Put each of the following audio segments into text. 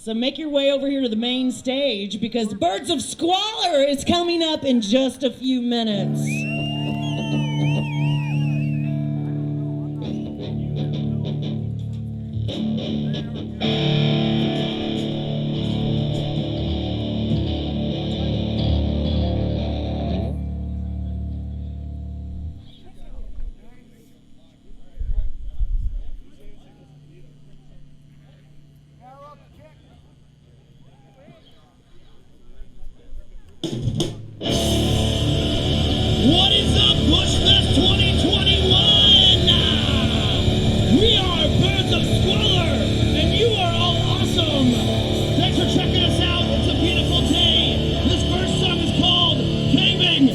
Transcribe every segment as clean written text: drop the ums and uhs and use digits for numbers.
So make your way over here to the main stage because Birds of Squalor is coming up in just a few minutes. What is up, Bushfest 2021? We are Birds of Squalor, and you are all awesome. Thanks for checking us out. It's a beautiful day. This first song is called Caving In.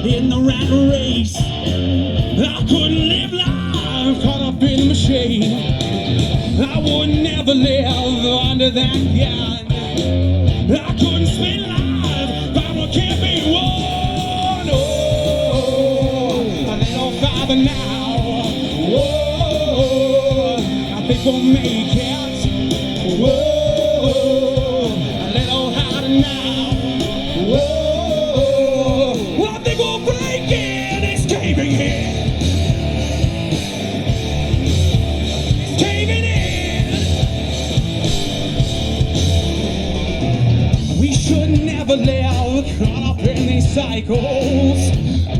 In the rat race, I couldn't live life caught up in the machine. I would never live under that gun. I couldn't spend life by what can't be won. Oh, a little farther now. Oh, I think we'll make it. Whoa, a little harder now. Whoa. Never live caught up in these cycles.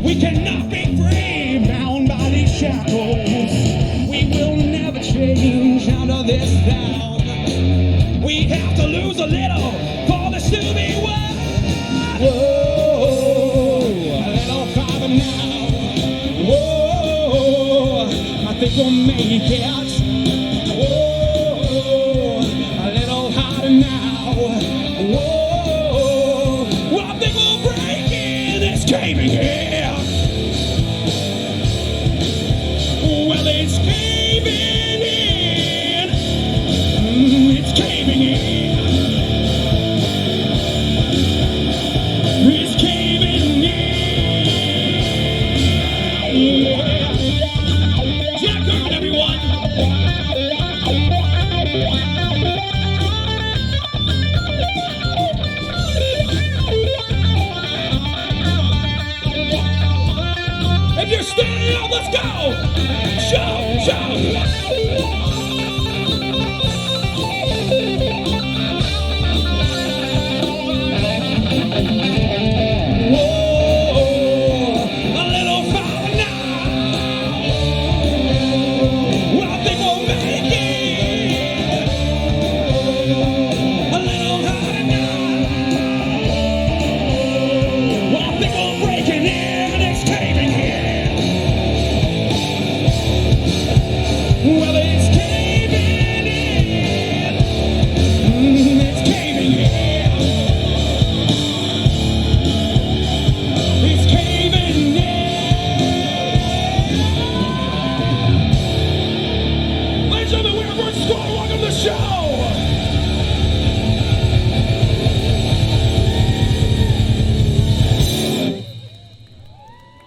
We cannot be free, bound by these shackles. We will never change under this down. We have to lose a little for this to be one. Whoa, a little farther now. Whoa, I think we'll make it. Whoa, a little harder now. Whoa. Caving in. Well, it's caving in. It's caving in. It's caving in. Jack on, everyone. If you're standing up, let's go! Shout, shout! Whoa, a little farther now. Well, I think we'll make it. A little harder now. Well, I think we'll break it in. It's caving in. Well, it's caving in. It's caving in. It's caving in. Ladies and gentlemen, we're Birds of Squalor. Welcome to the show.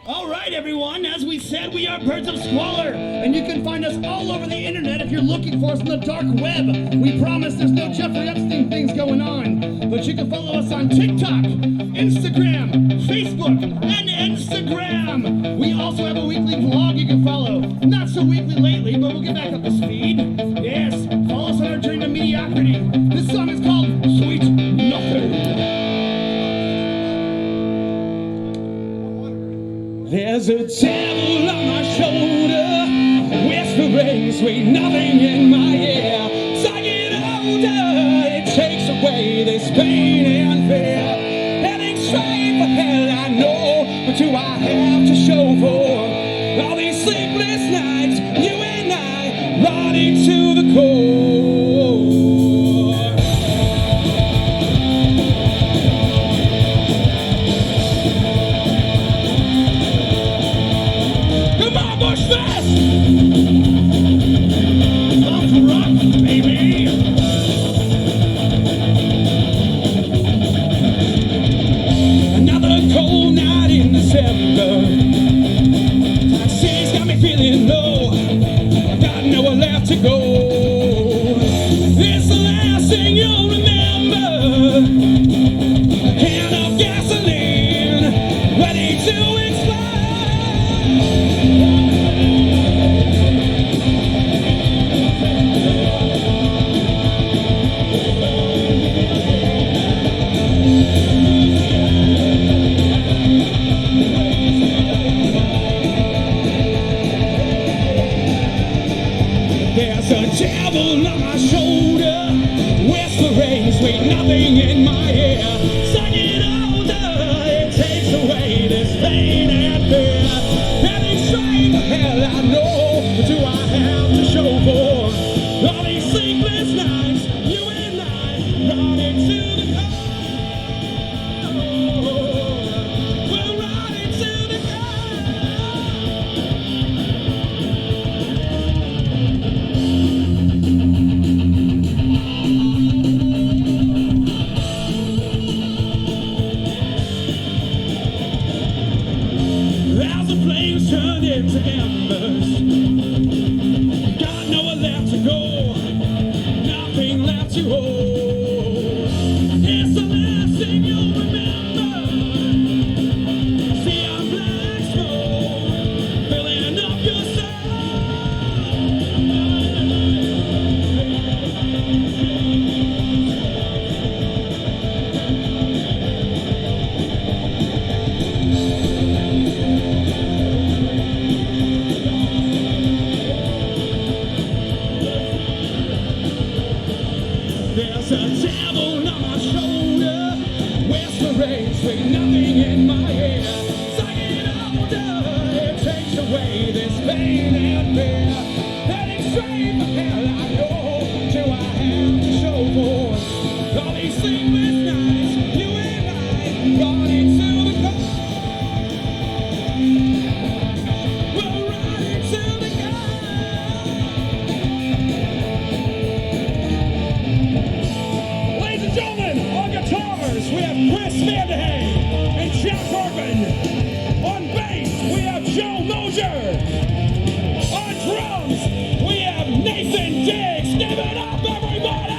All right, everyone. As we said, we are Birds of Squalor, and you can find us all over the internet if you're looking for us on the dark web. We promise there's no Jeffrey Epstein things going on, but you can follow us on TikTok, Instagram, Facebook, and Instagram. We also have a weekly vlog you can follow. Not so weekly lately, but we'll get back up to speed. Yes, follow us on our journey to mediocrity. This song is called Sweet Nothing. There's a devil on my shoulder, whispering sweet nothing in my ear. As I get older, it takes away this pain and fear. Heading straight for hell, I know, but do I have to show for all these sleepless nights? You and I running to the core. Come on, Bushfest! Punk rock, baby. Another cold night in December. Taxi's got me feeling low. I've got nowhere left to go. It's the last thing you'll remember. A can of gasoline ready to explode. There's a devil on my shoulder, whispering sweet nothing in my ear. Suck it older, it takes away this pain and fear. Heading straight for hell, I know, but do I have to show for all these sleepless nights? You and I running to the cold. We're running to the cold. As the flames turn into embers, got nowhere left to go, nothing left to hold. It's the last thing you'll remember. See our black smoke filling up your There's a devil on my shoulder, whispering sweet nothing in my ear. Suck it older, it takes away this pain and fear. Heading straight for hell, I know, do I have to show for all these sleepless nights? You and I running to the cold. We're running to the cold. Ladies and gentlemen, on guitars, we have Chris Vanderhay and Jack Hartman. On bass, we have Joe Mosier. On drums, we have Nathan Diggs. Give it up, everybody!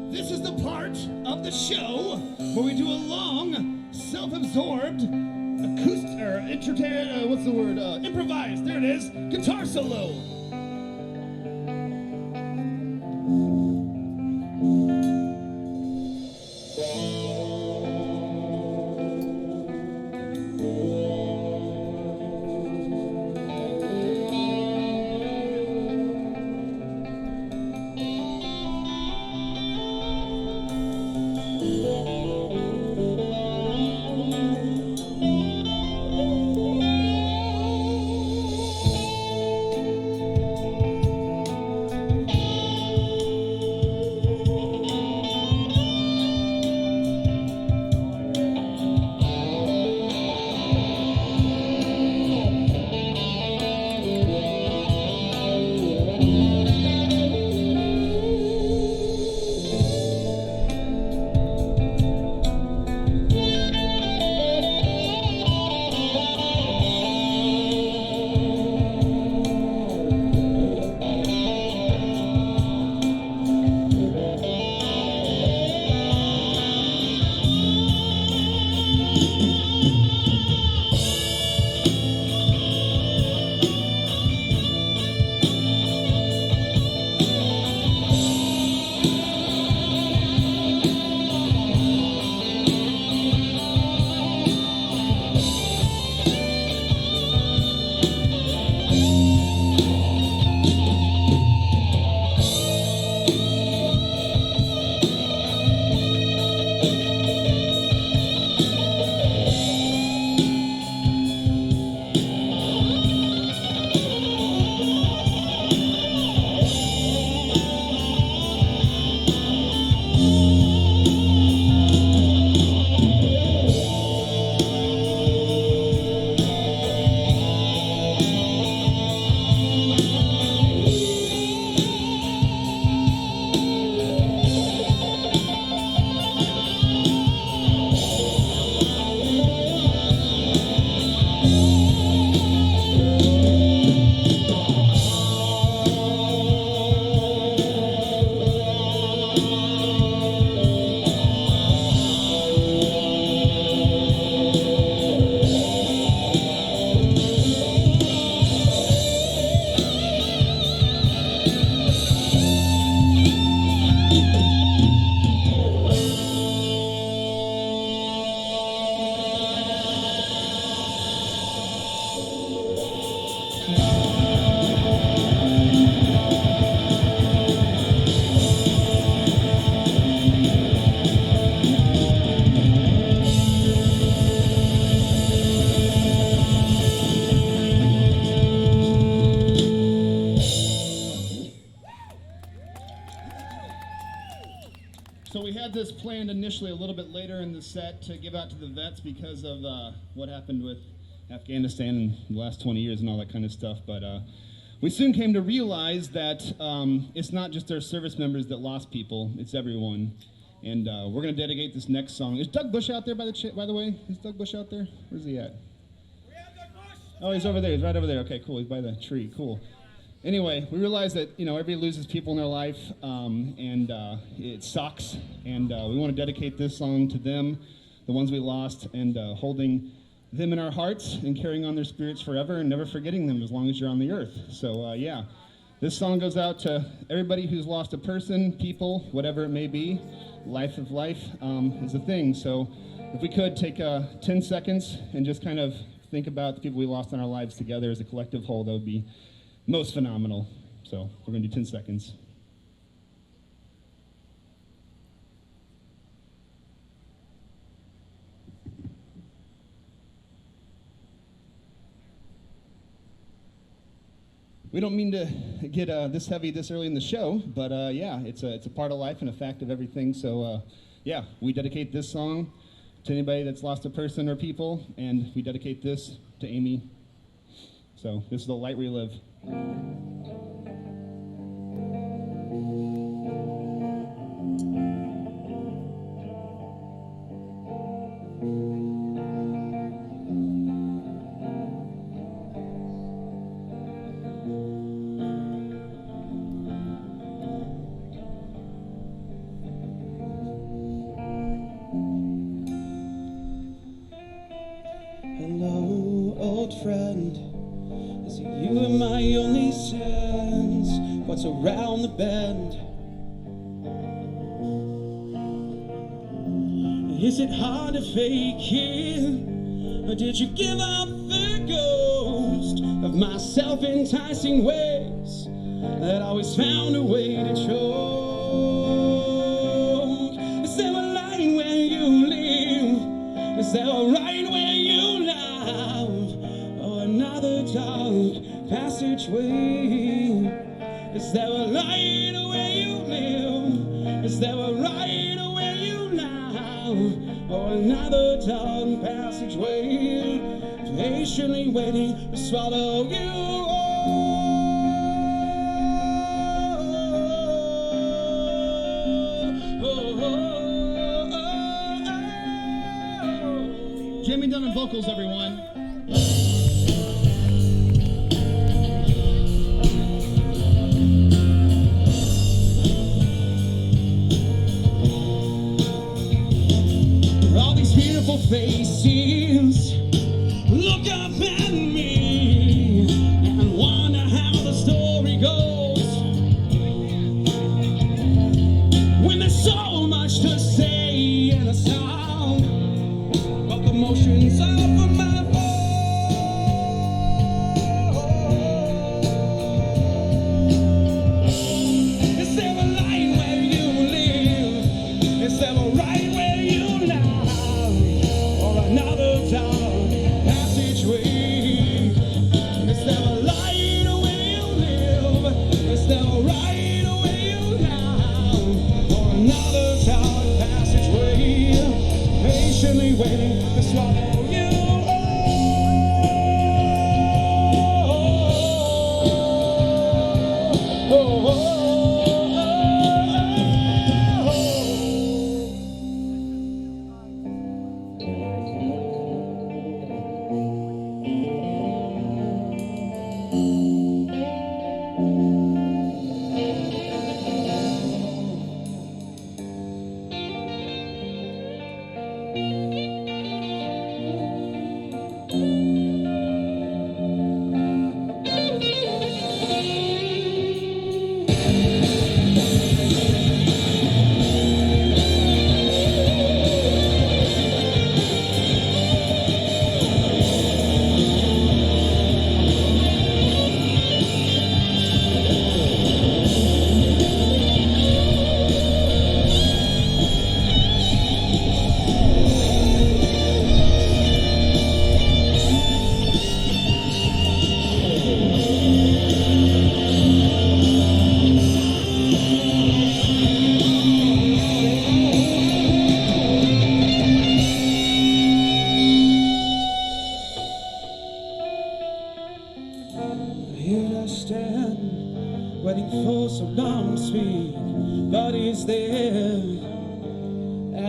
This is the part of the show where we do a long, self-absorbed, acoustic, or improvised, there it is, guitar solo. So we had this planned initially a little bit later in the set to give out to the vets because of what happened with Afghanistan in the last 20 years and all that kind of stuff. But we soon came to realize that it's not just our service members that lost people, it's everyone. And we're going to dedicate this next song. Is Doug Bush out there, by the way? Is Doug Bush out there? Where's he at? Oh, he's over there. He's right over there. Okay, cool. He's by the tree. Cool. Anyway, we realize that, everybody loses people in their life, and it sucks. And we want to dedicate this song to them, the ones we lost, and holding them in our hearts and carrying on their spirits forever and never forgetting them as long as you're on the earth. So, yeah, this song goes out to everybody who's lost a person, people, whatever it may be. Life of life is a thing. So if we could take 10 seconds and just kind of think about the people we lost in our lives together as a collective whole, that would be most phenomenal. So we're going to do 10 seconds. We don't mean to get this heavy this early in the show, but yeah, it's a part of life and a fact of everything. So yeah, we dedicate this song to anybody that's lost a person or people, and we dedicate this to Amy. So this is The Light We Live. Hello, old friend. Is it you and my only sense? What's around the bend? Is it hard to fake it? Or did you give up the ghost of my self-enticing ways that always found a way to choke? Is there a line where you live? Is there a right where you love? Or another dark passageway? Is there a light where you live? Is there a right where you love? Or another dark passageway? Patiently waiting to swallow you Jamie Dunn on vocals, everyone. all these beautiful faces look up at me and wonder how the story goes when there's so much to say in a song, but the motions of my voice. Is there a line where you live? Is there a right where you love? Or another dark passageway? Is there a light where you live? Is there a right where you love? Or another dark passageway? Patiently waiting to swallow you.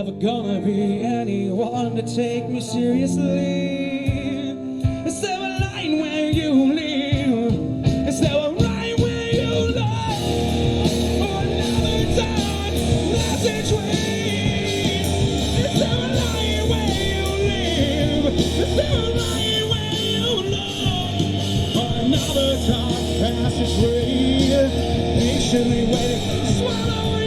never gonna be anyone to take me seriously. Is there a line where you live? Is there a line where you lie? Or another time, message waits. Is there a line where you live? Is there a line where you love? Or another time, passageway, patiently waiting to swallow you.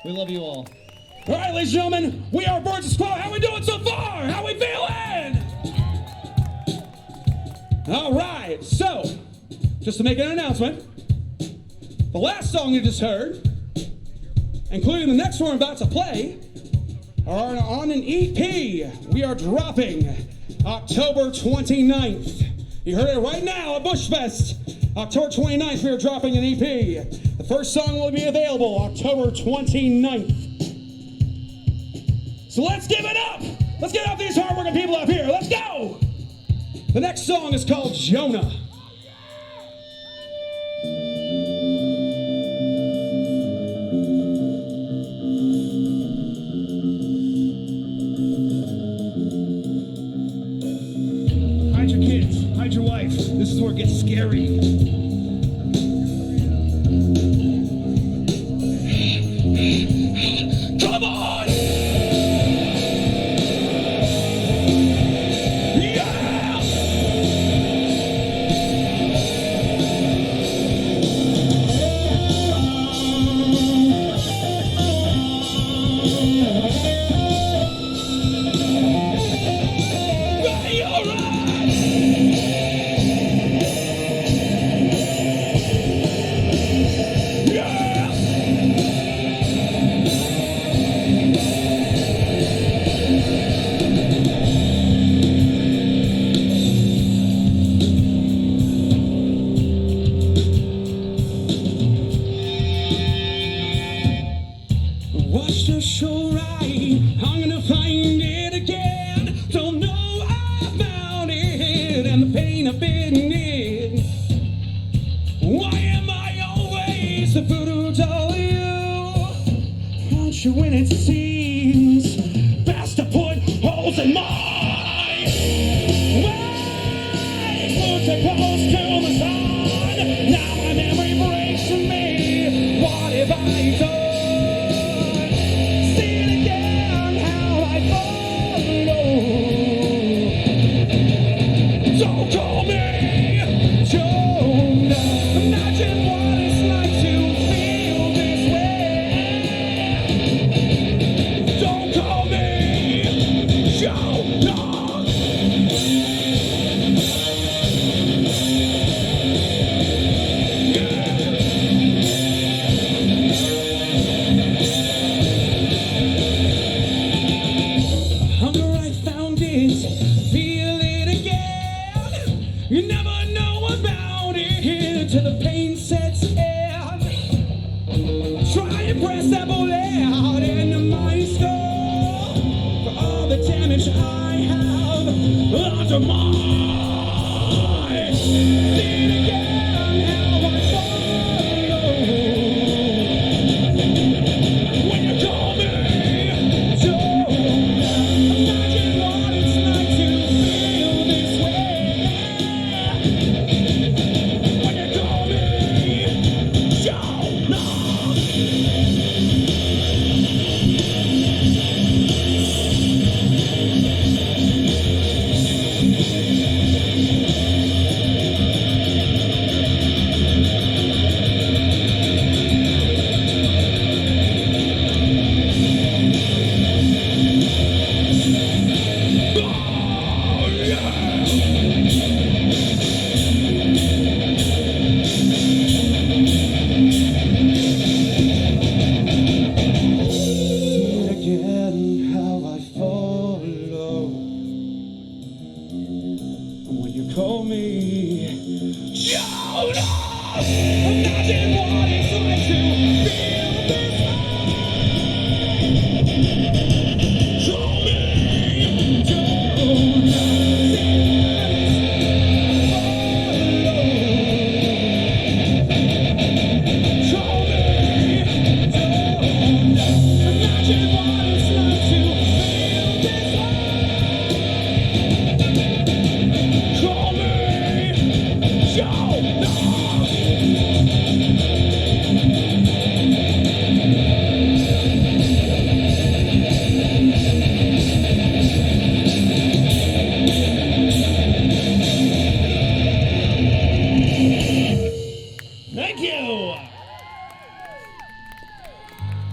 We love you all. All right, ladies and gentlemen, we are Birds of Squalor. How we doing so far? How we feeling? All right, so, just to make an announcement, the last song you just heard, including the next one we're about to play, are on an EP we are dropping October 29th. You heard it right now at Bushfest. October 29th, we are dropping an EP. The first song will be available October 29th. So let's give it up. Let's get out these hardworking people up here. Let's go. The next song is called Jonah. Hide your kids. Hide your wife. This is where it gets scary. Come on! Watch the show right, I'm gonna find it again. Don't know I found it and the pain I've been in. Why am I always the voodoo doll you? Aren't you when it seems best to put holes in mine? Why put the close to the sun? Now my memory breaks from me. What have I done? Don't call me Jonah. Imagine what it's like to feel this way. Don't call me Jonah. Hunger, I found it. Feel it again. You never know about it till the pain sets in. Try and press that bullet into my skull for all the damage I have under my. See it again, how I follow. When you call me Jonah, imagine what it's like to feel this way. When you call me Jonah.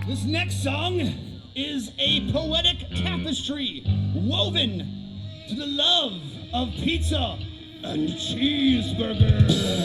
This next song is a poetic tapestry woven to the love of pizza and cheeseburgers.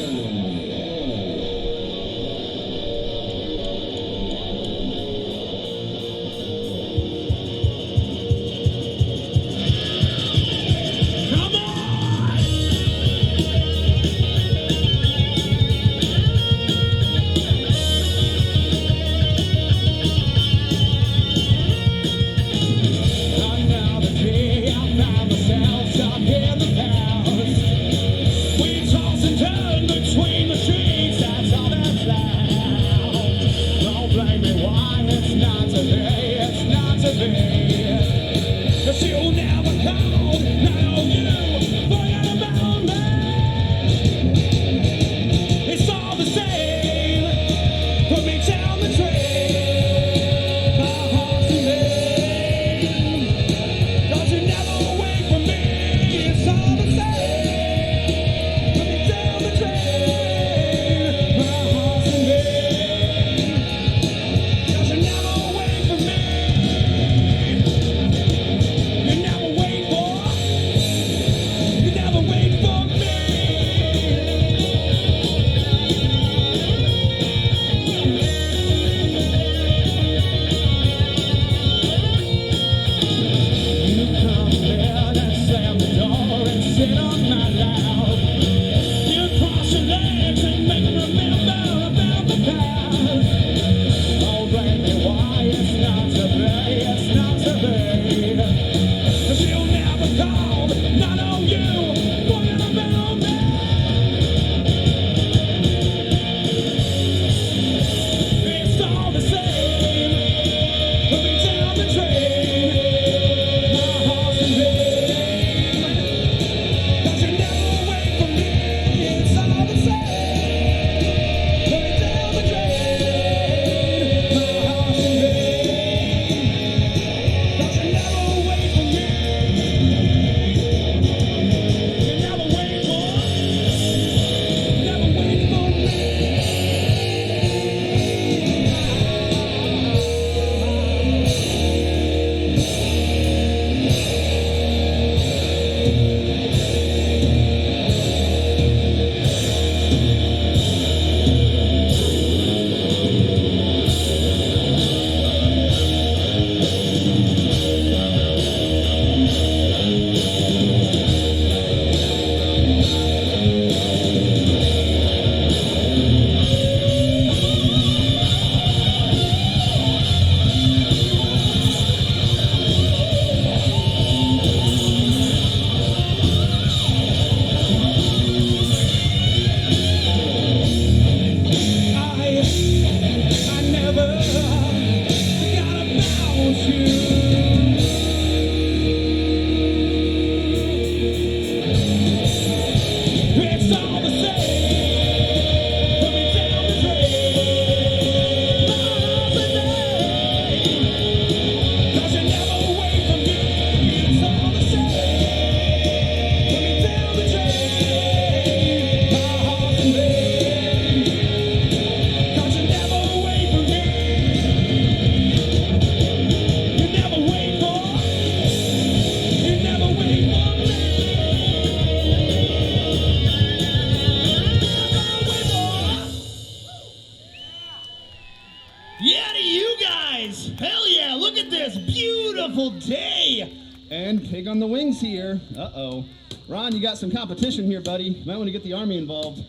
And pig on the wings here. Uh-oh. Ron, you got some competition here, buddy. You might want to get the Army involved.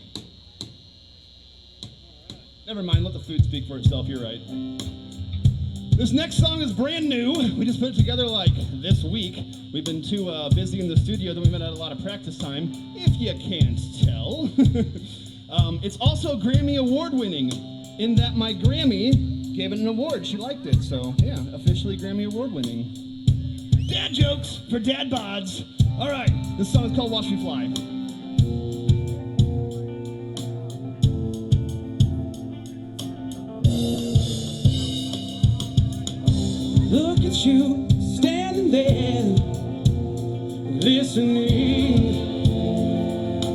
Never mind, let the food speak for itself, you're right. This next song is brand new. We just put it together like this week. We've been too busy in the studio that we haven't had a lot of practice time, if you can't tell. It's also Grammy Award winning, in that my Grammy gave it an award. She liked it, so yeah, officially Grammy Award winning. Dad jokes for dad bods. All right, This song is called Watch Me Fly. Look at you standing there, listening,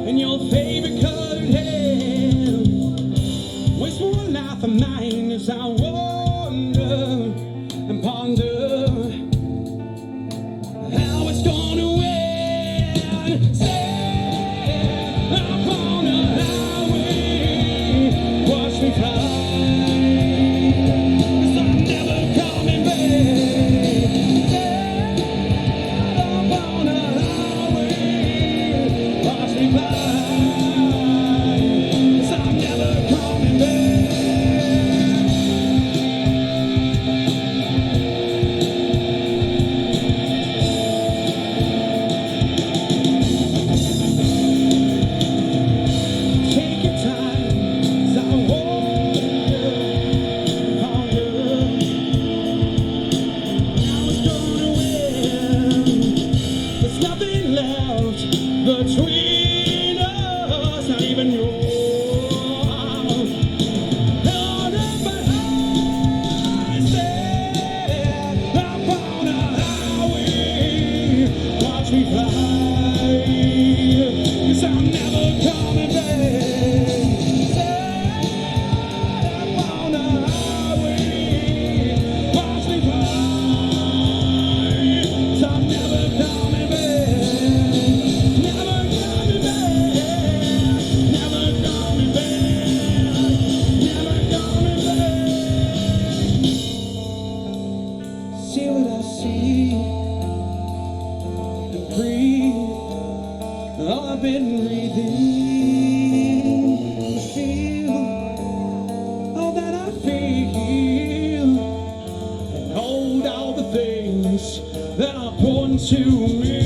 in your favorite colored hair. Waste more life of mine as I wonder means to me.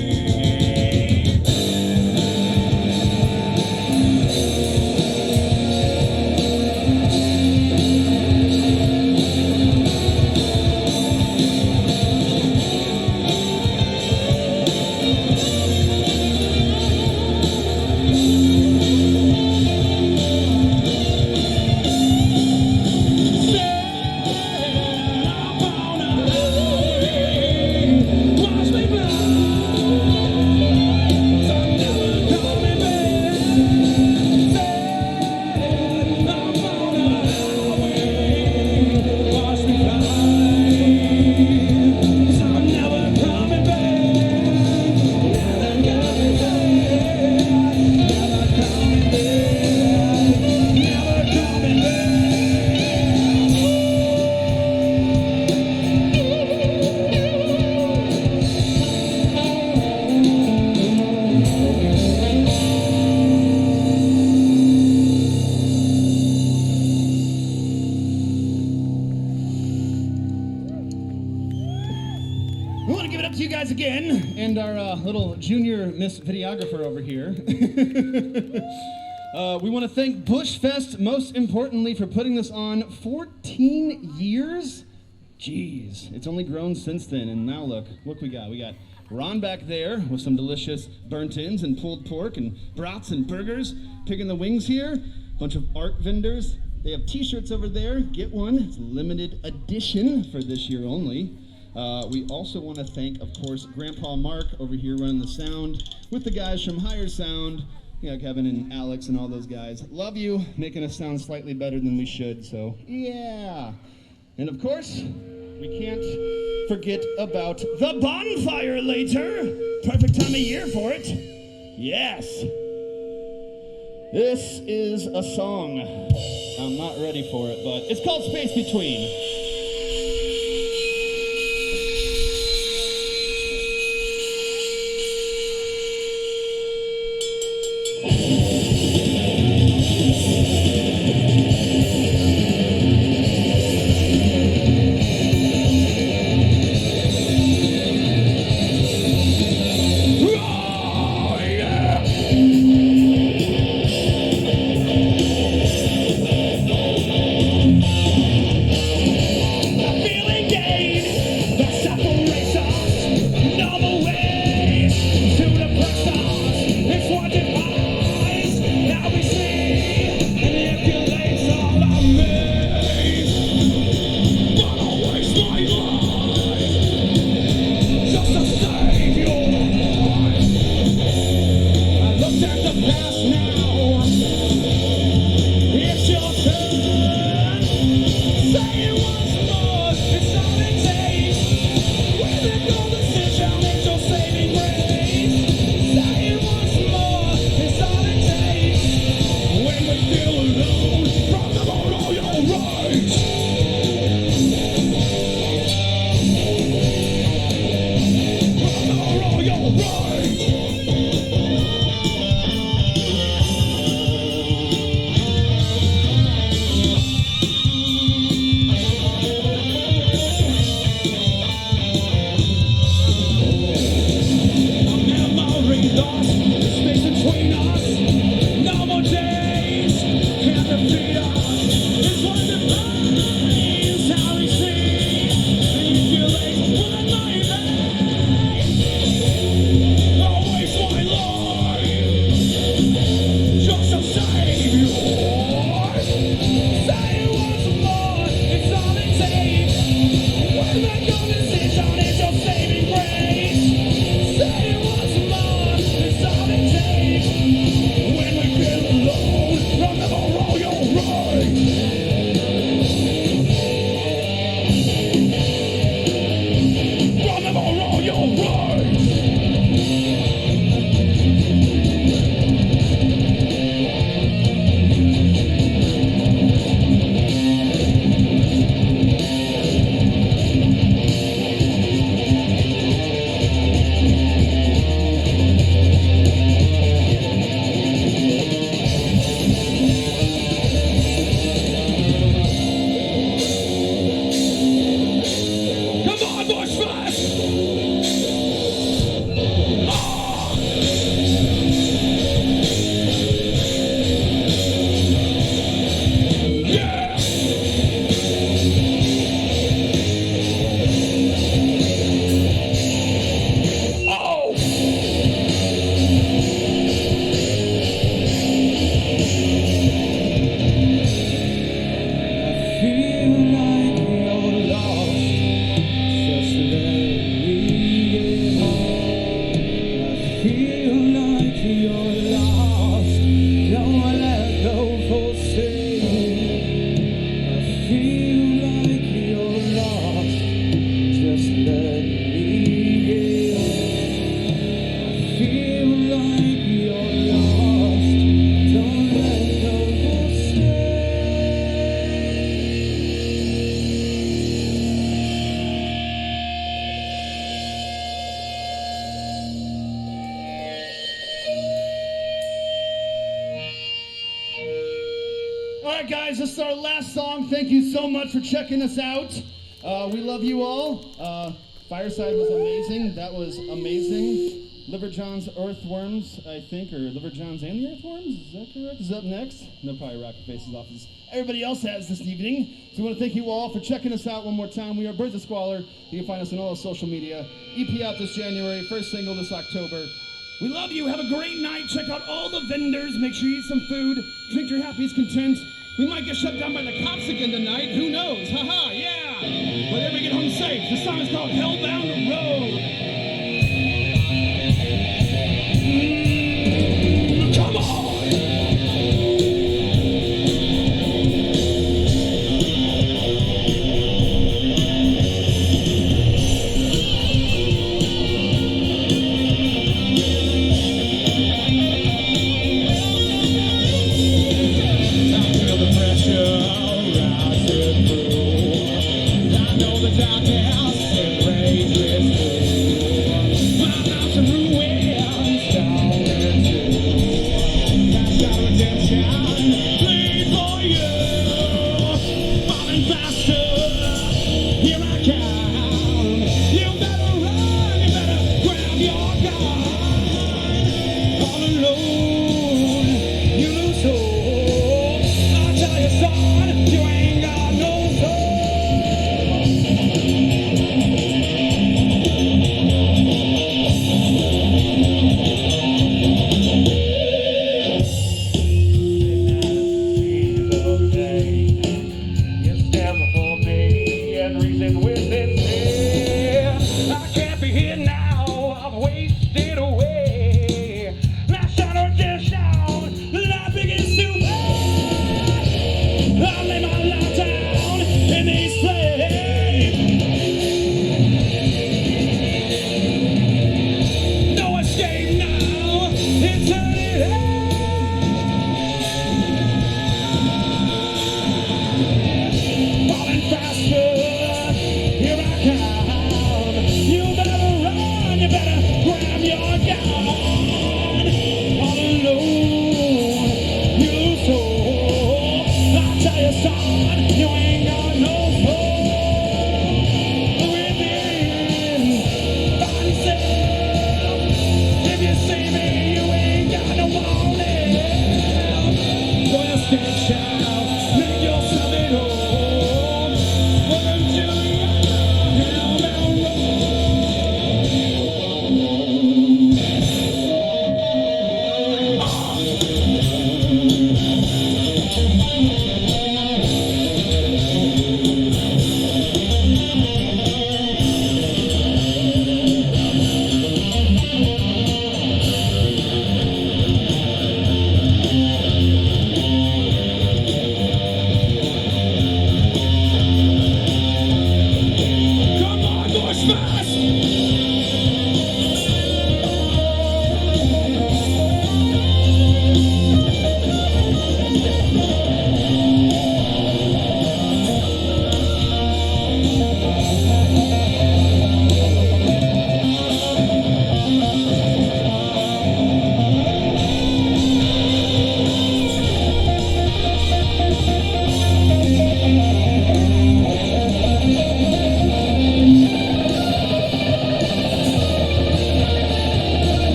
We want to give it up to you guys again, and our little junior Miss Videographer over here. We want to thank Bushfest, most importantly, for putting this on 14 years. Jeez, it's only grown since then, and now look we got. We got Ron back there with some delicious burnt-ins and pulled pork and brats and burgers, picking the wings here. Bunch of art vendors. They have t-shirts over there. Get one. It's a limited edition for this year only. We also want to thank, of course, Grandpa Mark over here running the sound with the guys from Higher Sound, Kevin and Alex and all those guys. Love you, making us sound slightly better than we should, so yeah. And of course, we can't forget about the bonfire later. Perfect time of year for it. Yes. This is a song. I'm not ready for it, but it's called Space Between. right, guys, this is our last song. Thank you so much for checking us out. We love you all. Fireside was amazing. That was amazing. Liver John's Earthworms, I think, or Liver John's and the Earthworms, is that correct? Is up next? And they'll probably rock your faces off as everybody else has this evening. So we want to thank you all for checking us out one more time. We are Birds of Squalor. You can find us on all social media. EP out this January, first single this October. We love you. Have a great night. Check out all the vendors. Make sure you eat some food. Drink your happy's content. We might get shut down by the cops again tonight. Who knows? Haha, yeah. But then we get home safe. The song is called Hellbound Road. Come on! Faster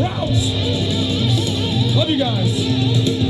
about. Love you guys.